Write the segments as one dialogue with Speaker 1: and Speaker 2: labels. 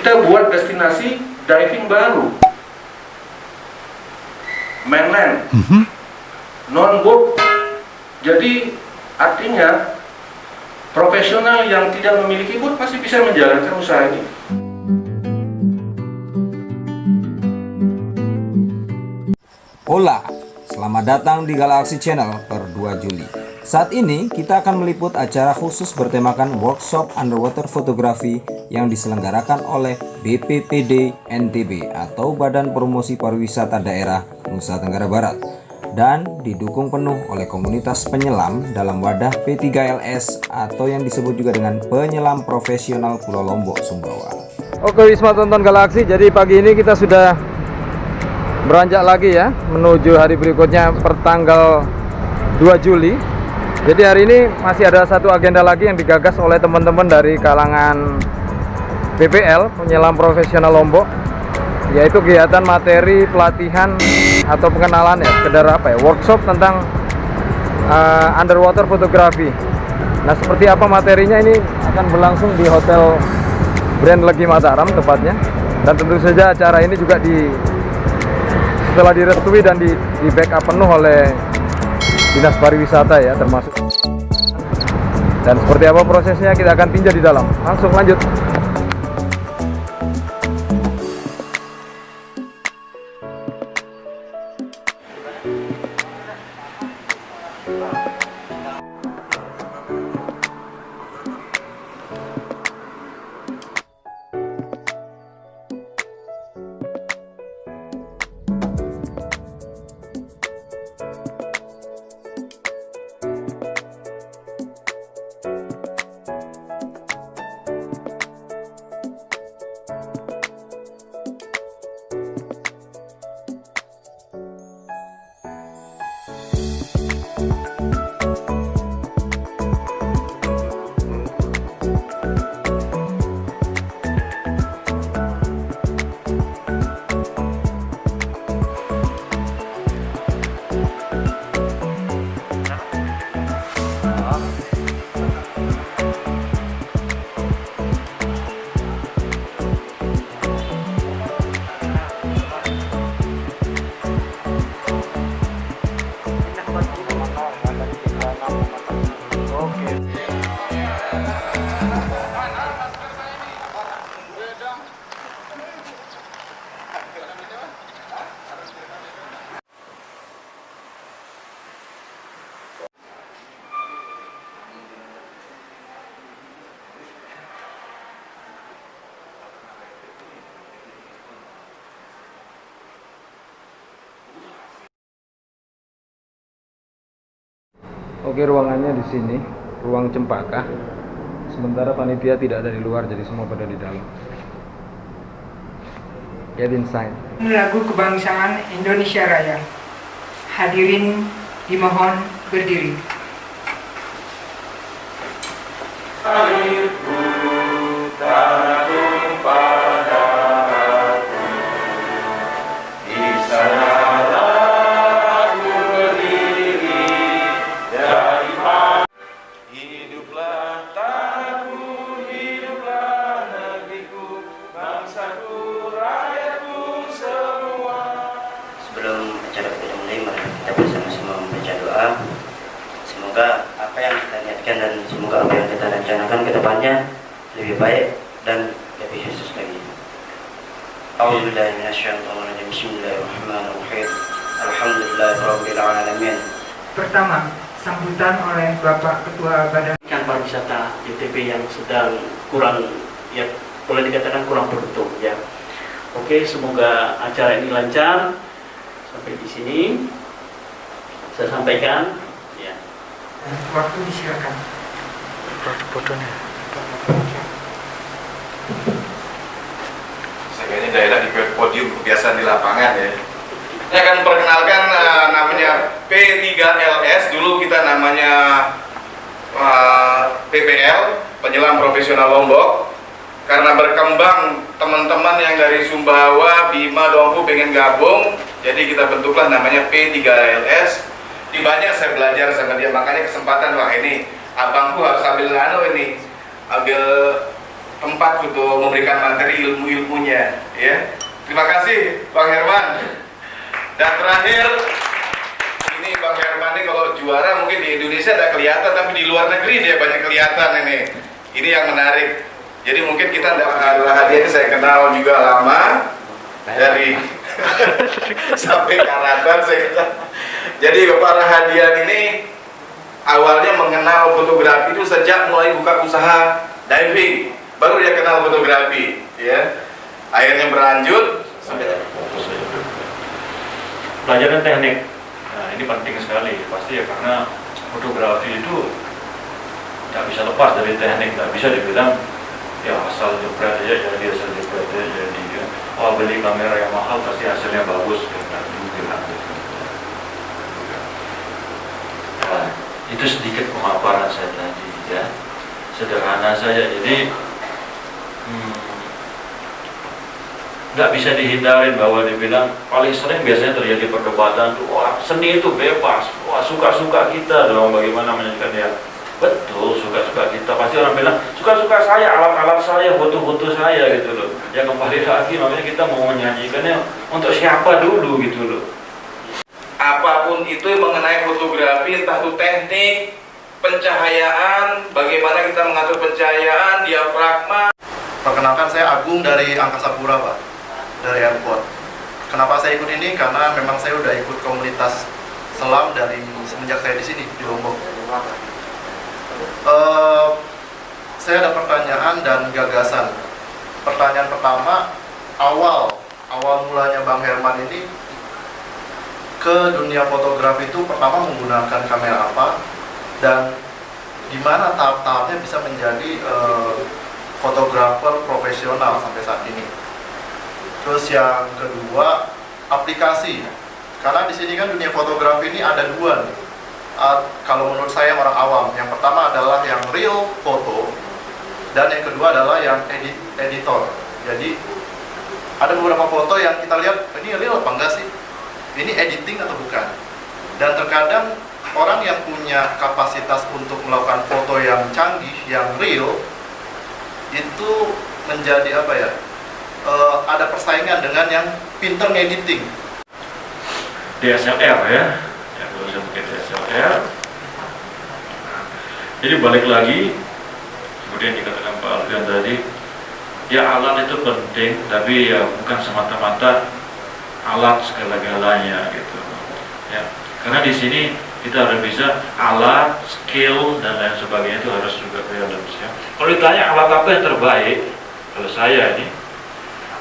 Speaker 1: kita buat destinasi diving baru, mainland, non-boat. Jadi artinya profesional yang tidak memiliki boat masih bisa menjalankan usaha ini.
Speaker 2: Hola, selamat datang di Galaxy Channel per 2 Juli. Saat ini kita akan meliput acara khusus bertemakan workshop underwater fotografi yang diselenggarakan oleh BPPD NTB atau Badan Promosi Pariwisata Daerah Nusa Tenggara Barat dan didukung penuh oleh komunitas penyelam dalam wadah P3LS atau yang disebut juga dengan Penyelam Profesional Pulau Lombok, Sumbawa. Oke Wisma Tonton Galaxy, jadi pagi ini kita sudah beranjak lagi ya menuju hari berikutnya pertanggal 2 Juli. Jadi hari ini masih ada satu agenda lagi yang digagas oleh teman-teman dari kalangan PPL, Penyelam Profesional Lombok, yaitu kegiatan materi pelatihan atau pengenalan ya, sekedar apa ya, workshop tentang underwater fotografi. Nah, seperti apa materinya ini akan berlangsung di Hotel Grand Legi Mataram tepatnya. Dan tentu saja acara ini juga setelah direstui dan di backup penuh oleh Dinas Pariwisata ya termasuk. Dan seperti apa prosesnya kita akan tinjau di dalam. Langsung lanjut. Oke, ruangannya di sini, ruang cempaka. Sementara panitia tidak ada di luar, jadi semua pada di dalam. Get inside.
Speaker 3: Lagu kebangsaan Indonesia Raya. Hadirin dimohon berdiri.
Speaker 4: Sebelum acara kita mulai, mari kita bersama-sama membaca doa. Semoga apa yang kita niatkan dan semoga apa yang kita rencanakan ke depannya lebih baik dan lebih khusus lagi. A'udzubillahi minasyaitonirrajim. Bismillahirrahmanirrahim. Alhamdulillahirabbil alamin.
Speaker 3: Pertama, sambutan oleh Bapak Ketua Badan
Speaker 5: Pariwisata NTB yang sedang kurang, ya boleh dikatakan kurang beruntung ya. Oke, semoga acara ini lancar. Sampai di sini saya sampaikan ya.
Speaker 3: Waktu disilakan.
Speaker 5: Fotonya.
Speaker 6: Kayaknya daerah di podium kebiasaan di lapangan ya. Saya akan perkenalkan namanya P3LS, dulu kita namanya PPL, Penyelam Profesional Lombok. Karena berkembang teman-teman yang dari Sumbawa, Bima, Dompu pengen gabung, jadi kita bentuklah namanya P3LS. Di banyak saya belajar sama dia, makanya kesempatan, wah ini abangku harus ambil ambil tempat untuk memberikan materi ilmu-ilmunya, ya. Terima kasih Bang Herman. Dan terakhir, ini Bang Herman ini kalau juara mungkin di Indonesia tidak kelihatan, tapi di luar negeri dia banyak kelihatan ini. Ini yang menarik. Jadi mungkin kita adalah hadiah ini saya kenal juga lama dari sampai karatan saya kenal. Jadi para hadiah ini awalnya mengenal fotografi itu sejak mulai buka usaha diving, baru dia kenal fotografi, ya. Akhirnya berlanjut sampai
Speaker 7: pelajaran teknik. Nah, ini penting sekali pasti ya, karena fotografi itu tidak bisa lepas dari teknik. Tidak bisa dibilang ya asal jepret aja jadi, asal jepret aja jadi, ya. Oh, beli kamera yang mahal pasti hasilnya bagus, ya. Nah, itu sedikit pemaparan saya tadi, ya, sederhana saja. Jadi nggak bisa dihindarin bahwa dibilang paling sering biasanya terjadi perdebatan tuh, wah seni itu bebas, wah suka-suka kita dong, bagaimana menyanyikan ya. Betul, suka-suka kita, pasti orang bilang suka-suka saya, alat-alat saya, foto-foto saya gitu loh. Ya kembali lagi, makanya kita mau menyanyikannya untuk siapa dulu gitu loh.
Speaker 6: apapun itu yang mengenai fotografi, entah itu teknik, pencahayaan, bagaimana kita mengatur pencahayaan, diafragma.
Speaker 8: Perkenalkan, saya Agung dari Angkasa Pura, Pak, dari airport. Kenapa saya ikut ini? Karena memang saya udah ikut komunitas selam dari semenjak saya di sini di Lombok. Saya ada pertanyaan dan gagasan. Pertanyaan pertama, awal mulanya Bang Herman ini ke dunia fotografi itu pertama menggunakan kamera apa, dan gimana tahap-tahapnya bisa menjadi fotografer profesional sampai saat ini. Terus yang kedua, aplikasi. Karena di sini kan dunia fotografi ini ada dua nih. Kalau menurut saya orang awam, yang pertama adalah yang real foto, dan yang kedua adalah yang editor. Jadi ada beberapa foto yang kita lihat, ini real apa enggak sih? Ini editing atau bukan? Dan terkadang orang yang punya kapasitas untuk melakukan foto yang canggih, yang real, itu menjadi apa ya? Ada persaingan dengan yang pinter ngediting.
Speaker 7: DSLR ya, kalau saya pakai DSLR. Jadi balik lagi, kemudian dikatakan Pak Alfian tadi, ya alat itu penting, tapi ya bukan semata-mata alat segala-galanya gitu. Ya, karena di sini kita harus bisa alat, skill dan lain sebagainya itu harus juga balance ya. Kalau ditanya alat apa yang terbaik, kalau saya ini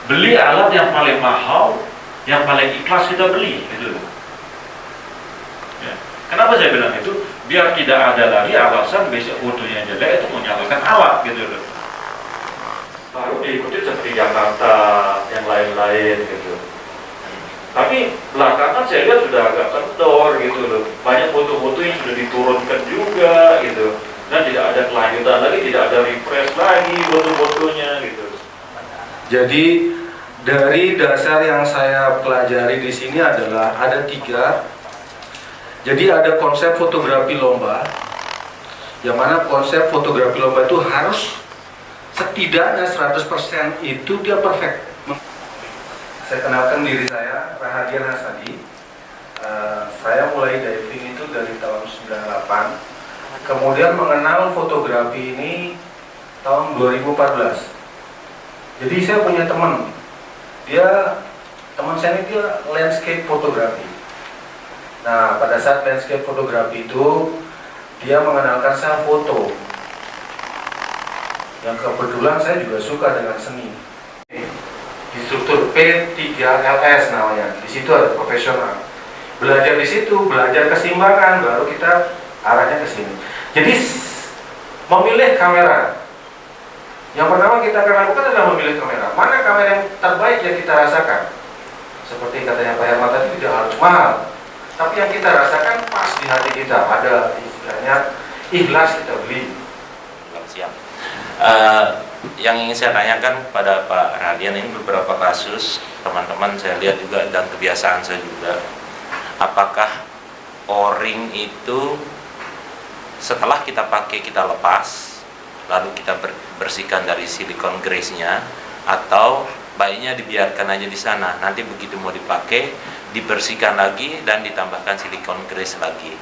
Speaker 7: beli alat yang paling mahal, yang paling ikhlas kita beli gitu. Ya. Kenapa saya bilang itu? Biar tidak ada lagi alasan besok fotonya jelek itu menyalahkan alat gitu loh. Baru diikuti seperti Jakarta, yang lain-lain gitu. Tapi belakangan saya lihat sudah agak kendor gitu loh. Banyak foto-foto yang sudah diturunkan juga gitu. Dan tidak ada kelanjutan lagi, tidak ada refresh lagi foto-fotonya gitu.
Speaker 1: Jadi dari dasar yang saya pelajari di sini adalah ada 3. Jadi ada konsep fotografi lomba, yang mana konsep fotografi lomba itu harus setidaknya 100% itu dia perfect. Saya kenalkan diri saya, Rahadian Hasadi. Saya mulai diving itu dari tahun 98. Kemudian mengenal fotografi ini tahun 2014. Jadi saya punya teman saya ini dia landscape fotografi. Nah, pada saat landscape fotografi itu dia mengenalkan saya foto. Yang kebetulan saya juga suka dengan seni. Instruktur P3LS namanya. Di situ ada profesional. Belajar di situ, belajar keseimbangan, baru kita arahnya ke sini. Jadi memilih kamera. Yang pertama kita akan lakukan adalah memilih kamera. Mana kamera yang terbaik yang kita rasakan? Seperti katanya Pak Herman tadi, tidak harus mahal. Tapi yang kita rasakan pas di hati kita, ada istilahnya ikhlas kita beli.
Speaker 9: Siap. Yang ingin saya tanyakan pada Pak Radian, ini beberapa kasus teman-teman saya lihat juga dan kebiasaan saya juga. Apakah o-ring itu setelah kita pakai kita lepas lalu kita bersihkan dari silikon grease-nya, atau baiknya dibiarkan aja di sana, nanti begitu mau dipakai dibersihkan lagi dan ditambahkan silikon grease lagi.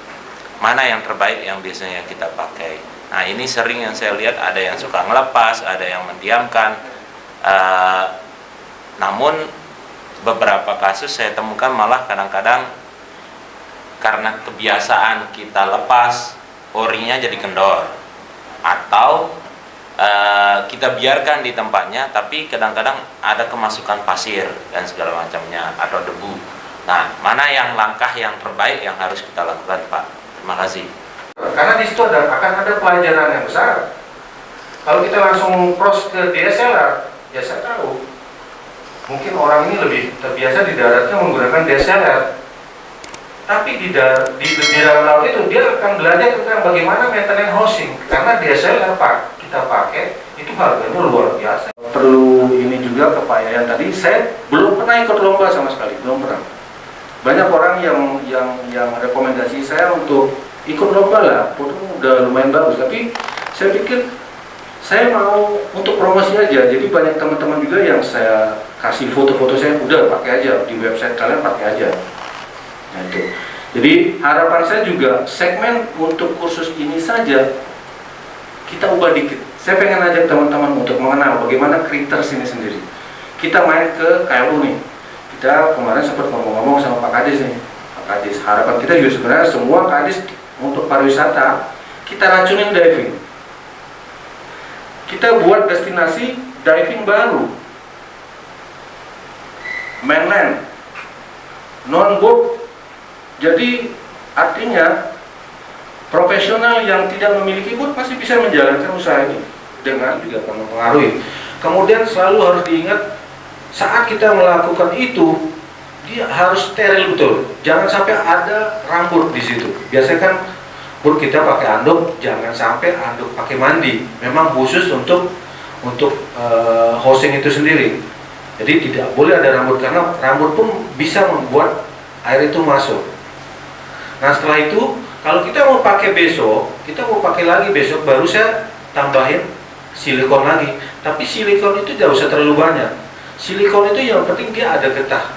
Speaker 9: Mana yang terbaik yang biasanya kita pakai? Nah, ini sering yang saya lihat ada yang suka ngelepas, ada yang mendiamkan. Namun beberapa kasus saya temukan malah kadang-kadang karena kebiasaan kita lepas, orinya jadi kendor, atau kita biarkan di tempatnya tapi kadang-kadang ada kemasukan pasir dan segala macamnya atau debu. Nah, mana yang langkah yang terbaik yang harus kita lakukan, Pak? Terima kasih.
Speaker 1: Karena di situ akan ada pelajaran yang besar. Kalau kita langsung cross ke DSLR, ya saya tahu mungkin orang ini lebih terbiasa di daratnya menggunakan DSLR, tapi di dalam laut itu dia akan belajar tentang bagaimana maintenance housing, karena DSLR kita pakai itu harganya luar biasa. Perlu ini juga kepayahan tadi. Saya belum pernah ikut lomba sama sekali, belum pernah. Banyak orang yang rekomendasi saya untuk ikut lomba lah, foto udah lumayan bagus, tapi saya pikir saya mau untuk promosi aja. Jadi banyak teman-teman juga yang saya kasih foto-foto saya, udah pakai aja di website kalian, pakai aja. Nah itu. Jadi harapan saya juga segmen untuk kursus ini saja kita ubah dikit. Saya pengen ajak teman-teman untuk mengenal bagaimana Critters ini sendiri. Kita main ke KLU nih. Kita kemarin sempat ngomong-ngomong sama Pak Kadis nih. Pak Kadis, harapan kita juga sebenarnya semua Kadis untuk pariwisata kita racunin diving. Kita buat destinasi diving baru, mainland, non-boat. Jadi artinya profesional yang tidak memiliki boat masih bisa menjalankan usaha ini dengan juga mempengaruhi. Kemudian selalu harus diingat saat kita melakukan itu dia harus steril betul. Jangan sampai ada rambut di situ. Biasanya kan boat kita pakai anduk, jangan sampai anduk pakai mandi. Memang khusus untuk hosting itu sendiri. Jadi tidak boleh ada rambut, karena rambut pun bisa membuat air itu masuk. Nah setelah itu kalau kita mau pakai besok, kita mau pakai lagi besok, baru saya tambahin silikon lagi. Tapi silikon itu tidak usah terlalu banyak. Silikon itu yang penting dia ada getah.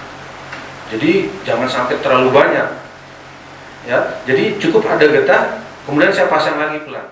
Speaker 1: Jadi jangan sampai terlalu banyak. Ya, jadi cukup ada getah, kemudian saya pasang lagi pelan.